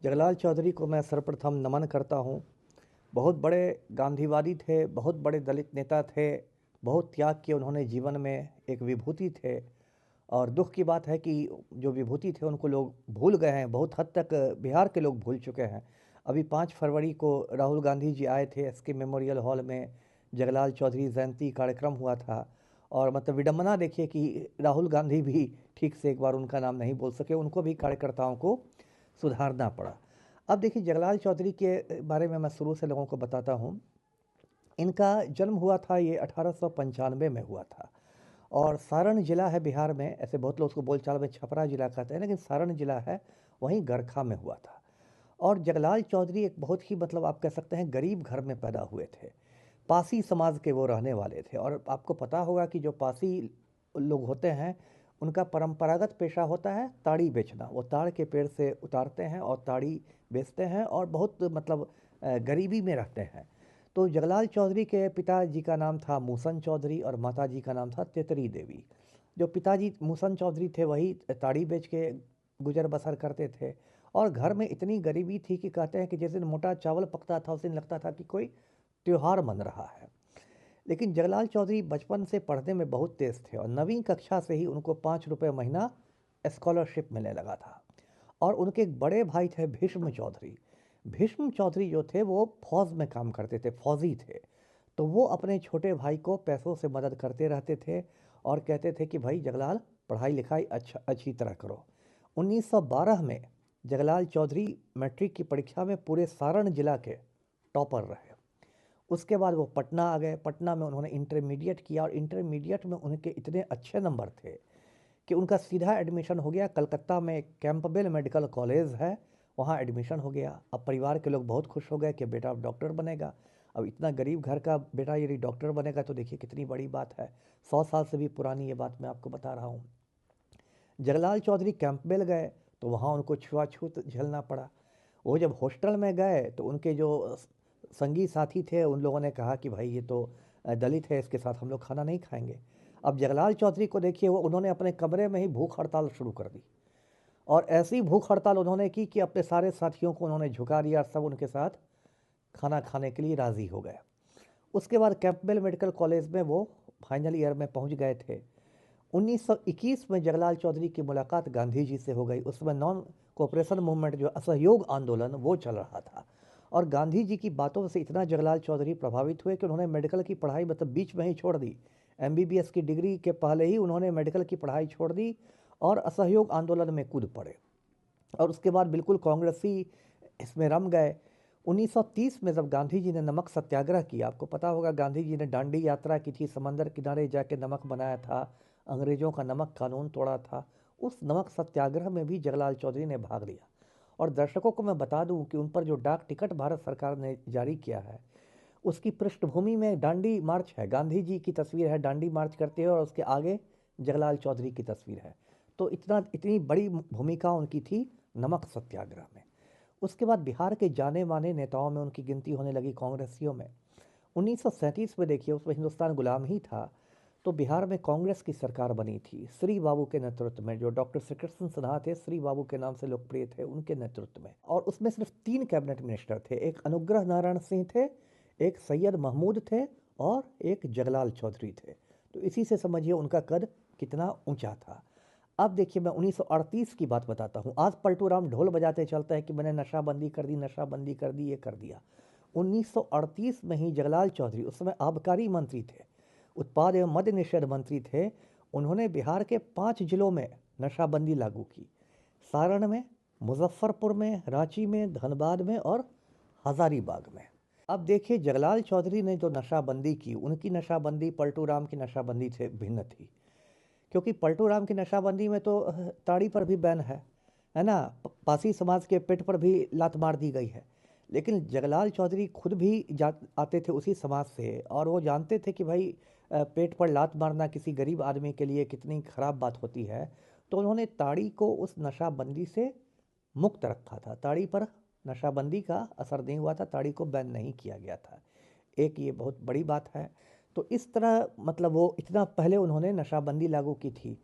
जगलाल चौधरी को मैं सर्वप्रथम नमन करता हूँ। बहुत बड़े गांधीवादी थे, बहुत बड़े दलित नेता थे, बहुत त्याग किए उन्होंने जीवन में, एक विभूति थे। और दुख की बात है कि जो विभूति थे उनको लोग भूल गए हैं, बहुत हद तक बिहार के लोग भूल चुके हैं। अभी 5 फरवरी को राहुल गांधी जी आए थे एसके मेमोरियल हॉल में, जगलाल चौधरी जयंती कार्यक्रम हुआ था। और मतलब विडम्बना देखिए कि राहुल गांधी भी ठीक से एक बार उनका नाम नहीं बोल सके, उनको भी कार्यकर्ताओं को सुधारना पड़ा। अब देखिए जगलाल चौधरी के बारे में मैं शुरू से लोगों को बताता हूँ। इनका जन्म हुआ था, ये 1895 में हुआ था। और सारण जिला है बिहार में, ऐसे बहुत लोग उसको बोलचाल में छपरा जिला कहते हैं, लेकिन सारण जिला है, वहीं गरखा में हुआ था। और जगलाल चौधरी एक बहुत ही मतलब आप कह सकते हैं गरीब घर में पैदा हुए थे। पासी समाज के वो रहने वाले थे। और आपको पता होगा कि जो पासी लोग होते हैं उनका परंपरागत पेशा होता है ताड़ी बेचना। वो ताड़ के पेड़ से उतारते हैं और ताड़ी बेचते हैं और बहुत मतलब गरीबी में रहते हैं। तो जगलाल चौधरी के पिताजी का नाम था मूसन चौधरी और माताजी का नाम था तेतरी देवी। जो पिताजी मूसन चौधरी थे वही ताड़ी बेच के गुजर बसर करते थे। और घर में इतनी गरीबी थी कि कहते हैं कि जिस दिन मोटा चावल पकता था उस दिन लगता था कि कोई त्योहार मन रहा है। लेकिन जगलाल चौधरी बचपन से पढ़ने में बहुत तेज थे और 9वीं कक्षा से ही उनको 5 रुपये महीना स्कॉलरशिप मिलने लगा था। और उनके एक बड़े भाई थे भीष्म चौधरी। भीष्म चौधरी जो थे वो फौज में काम करते थे, फौजी थे। तो वो अपने छोटे भाई को पैसों से मदद करते रहते थे और कहते थे कि भाई जगलाल पढ़ाई लिखाई अच्छी तरह करो। 1912 में जगलाल चौधरी मैट्रिक की परीक्षा में पूरे सारण जिला के टॉपर रहे। उसके बाद वो पटना आ गए। पटना में उन्होंने इंटरमीडिएट किया और इंटरमीडिएट में उनके इतने अच्छे नंबर थे कि उनका सीधा एडमिशन हो गया कलकत्ता में, कैंपबेल मेडिकल कॉलेज है, वहाँ एडमिशन हो गया। अब परिवार के लोग बहुत खुश हो गए कि बेटा अब डॉक्टर बनेगा। अब इतना गरीब घर का बेटा यदि डॉक्टर बनेगा तो देखिए कितनी बड़ी बात है। 100 साल से भी पुरानी ये बात मैं आपको बता रहा हूँ। जगलाल चौधरी कैंपबेल गए तो वहाँ उनको छुआछूत झेलना पड़ा। वो जब हॉस्टल में गए तो उनके जो संगी साथी थे उन लोगों ने कहा कि भाई ये तो दलित है, इसके साथ हम लोग खाना नहीं खाएंगे। अब जगलाल चौधरी को देखिए, वो उन्होंने अपने कमरे में ही भूख हड़ताल शुरू कर दी। और ऐसी भूख हड़ताल उन्होंने की कि अपने सारे साथियों को उन्होंने झुका दिया, सब उनके साथ खाना खाने के लिए राज़ी हो गए। उसके बाद कैंपबेल मेडिकल कॉलेज में वो फाइनल ईयर में पहुंच गए थे। 1921 में जगलाल चौधरी की मुलाकात गांधी जी से हो गई। उसमें नॉन कोऑपरेशन मूवमेंट, जो असहयोग आंदोलन, वो चल रहा था। और गांधी जी की बातों से इतना जगलाल चौधरी प्रभावित हुए कि उन्होंने मेडिकल की पढ़ाई मतलब बीच में ही छोड़ दी। एमबीबीएस की डिग्री के पहले ही उन्होंने मेडिकल की पढ़ाई छोड़ दी और असहयोग आंदोलन में कूद पड़े। और उसके बाद बिल्कुल कांग्रेसी इसमें रम गए। 1930 में जब गांधी जी ने नमक सत्याग्रह किया, आपको पता होगा गांधी जी ने दांडी यात्रा की थी, समंदर किनारे जाके नमक बनाया था, अंग्रेजों का नमक कानून तोड़ा था। उस नमक सत्याग्रह में भी जगलाल चौधरी ने भाग लिया। और दर्शकों को मैं बता दूं कि उन पर जो डाक टिकट भारत सरकार ने जारी किया है उसकी पृष्ठभूमि में दांडी मार्च है, गांधी जी की तस्वीर है दांडी मार्च करते हुए, और उसके आगे जगलाल चौधरी की तस्वीर है। तो इतनी बड़ी भूमिका उनकी थी नमक सत्याग्रह में। उसके बाद बिहार के जाने माने नेताओं में उनकी गिनती होने लगी, कांग्रेसियों में। 1937 में देखिए, उसमें हिंदुस्तान गुलाम ही था, तो बिहार में कांग्रेस की सरकार बनी थी श्री बाबू के नेतृत्व में। जो डॉक्टर श्री कृष्ण सिन्हा थे, श्री बाबू के नाम से लोकप्रिय थे, उनके नेतृत्व में। और उसमें सिर्फ 3 कैबिनेट मिनिस्टर थे, एक अनुग्रह नारायण सिंह थे, एक सैयद महमूद थे और एक जगलाल चौधरी थे। तो इसी से समझिए उनका कद कितना ऊंचा था। अब देखिए मैं 1938 की बात बताता हूँ। आज पलटू राम ढोल बजाते चलता है कि मैंने नशाबंदी कर दी, नशाबंदी कर दी, ये कर दिया। 1938 में ही जगलाल चौधरी, उस समय आबकारी मंत्री थे, उत्पाद एवं मद्य निषेध मंत्री थे, उन्होंने बिहार के 5 जिलों में नशाबंदी लागू की। सारण में, मुजफ्फरपुर में, रांची में, धनबाद में और हजारीबाग में। अब देखिए जगलाल चौधरी ने जो नशाबंदी की, उनकी नशाबंदी पलटू राम की नशाबंदी से भिन्न थी। क्योंकि पलटू राम की नशाबंदी में तो ताड़ी पर भी बैन है ना, पासी समाज के पेट पर भी लात मार दी गई है। लेकिन जगलाल चौधरी खुद भी आते थे उसी समाज से, और वो जानते थे कि भाई पेट पर लात मारना किसी गरीब आदमी के लिए कितनी खराब बात होती है। तो उन्होंने ताड़ी को उस नशाबंदी से मुक्त रखा था। ताड़ी पर नशाबंदी का असर नहीं हुआ था, ताड़ी को बैन नहीं किया गया था। एक ये बहुत बड़ी बात है। तो इस तरह मतलब वो इतना पहले उन्होंने नशाबंदी लागू की थी।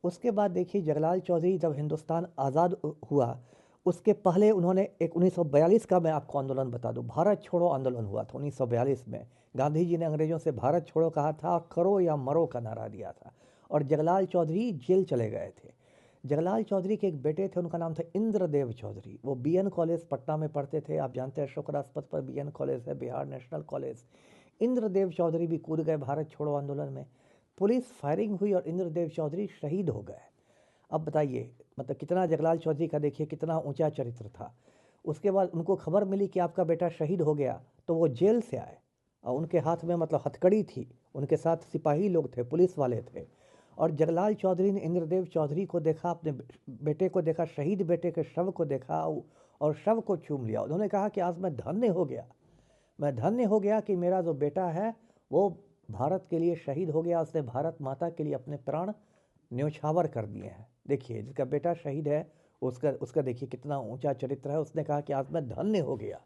उसके बाद देखिए जगलाल चौधरी जब हिंदुस्तान आज़ाद हुआ, उसके पहले उन्होंने एक 1942 का मैं आपको आंदोलन बता दूं, भारत छोड़ो आंदोलन हुआ था 1942 में। गांधी जी ने अंग्रेजों से भारत छोड़ो कहा था और करो या मरो का नारा दिया था। और जगलाल चौधरी जेल चले गए थे। जगलाल चौधरी के एक बेटे थे, उनका नाम था इंद्रदेव चौधरी। वो बीएन कॉलेज पटना में पढ़ते थे। आप जानते हैं अशोक राजपथ पर बीएन कॉलेज है, बिहार नेशनल कॉलेज। इंद्रदेव चौधरी भी कूद गए भारत छोड़ो आंदोलन में। पुलिस फायरिंग हुई और इंद्रदेव चौधरी शहीद हो गए। अब बताइए मतलब कितना जगलाल चौधरी का देखिए कितना ऊंचा चरित्र था। उसके बाद उनको खबर मिली कि आपका बेटा शहीद हो गया, तो वो जेल से आए और उनके हाथ में मतलब हथकड़ी थी, उनके साथ सिपाही लोग थे, पुलिस वाले थे। और जगलाल चौधरी ने इंद्रदेव चौधरी को देखा, अपने बेटे को देखा, शहीद बेटे के शव को देखा और शव को चूम लिया। उन्होंने कहा कि आज मैं धन्य हो गया, मैं धन्य हो गया कि मेरा जो बेटा है वो भारत के लिए शहीद हो गया। उसने भारत माता के लिए अपने प्राण न्योछावर कर दिए हैं। देखिए जिसका बेटा शहीद है उसका देखिए कितना ऊंचा चरित्र है। उसने कहा कि आज मैं धन्य हो गया।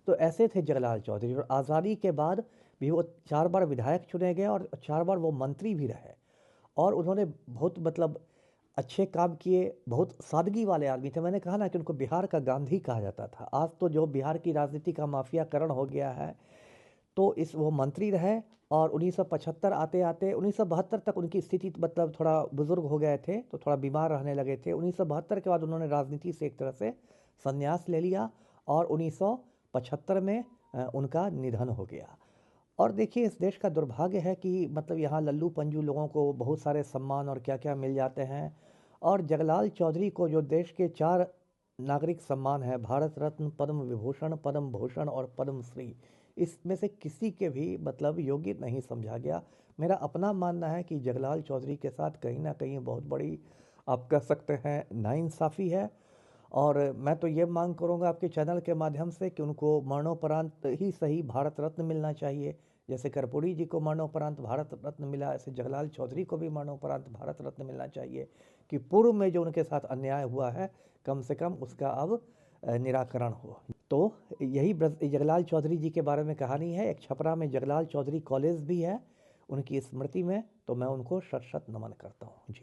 तो ऐसे थे जगलाल चौधरी। और आज़ादी के बाद भी वो 4 बार विधायक चुने गए और 4 बार वो मंत्री भी रहे। और उन्होंने बहुत मतलब अच्छे काम किए, बहुत सादगी वाले आदमी थे। मैंने कहा ना कि उनको बिहार का गांधी कहा जाता था। आज तो जो बिहार की राजनीति का माफियाकरण हो गया है, तो वो मंत्री रहे। और 1975 आते आते 1972 तक उनकी स्थिति मतलब थोड़ा बुजुर्ग हो गए थे, तो थोड़ा बीमार रहने लगे थे। 1972 के बाद उन्होंने राजनीति से एक तरह से संन्यास ले लिया और 1975 में उनका निधन हो गया। और देखिए इस देश का दुर्भाग्य है कि मतलब यहाँ लल्लू पंजू लोगों को बहुत सारे सम्मान और क्या क्या मिल जाते हैं। और जगलाल चौधरी को जो देश के 4 नागरिक सम्मान है, भारत रत्न, पद्म विभूषण, पद्म भूषण और पद्म श्री, इसमें से किसी के भी मतलब योग्य नहीं समझा गया। मेरा अपना मानना है कि जगलाल चौधरी के साथ कहीं ना कहीं बहुत बड़ी आप कह सकते हैं नाइंसाफ़ी है। और मैं तो ये मांग करूँगा आपके चैनल के माध्यम से कि उनको मरणोपरांत ही सही भारत रत्न मिलना चाहिए। जैसे कर्पूरी जी को मरणोपरांत भारत रत्न मिला, ऐसे जगलाल चौधरी को भी मरणोपरांत भारत रत्न मिलना चाहिए कि पूर्व में जो उनके साथ अन्याय हुआ है कम से कम उसका अब निराकरण हो। तो यही जगलाल चौधरी जी के बारे में कहानी है। एक छपरा में जगलाल चौधरी कॉलेज भी है उनकी स्मृति में, तो मैं उनको शत शत नमन करता हूँ जी।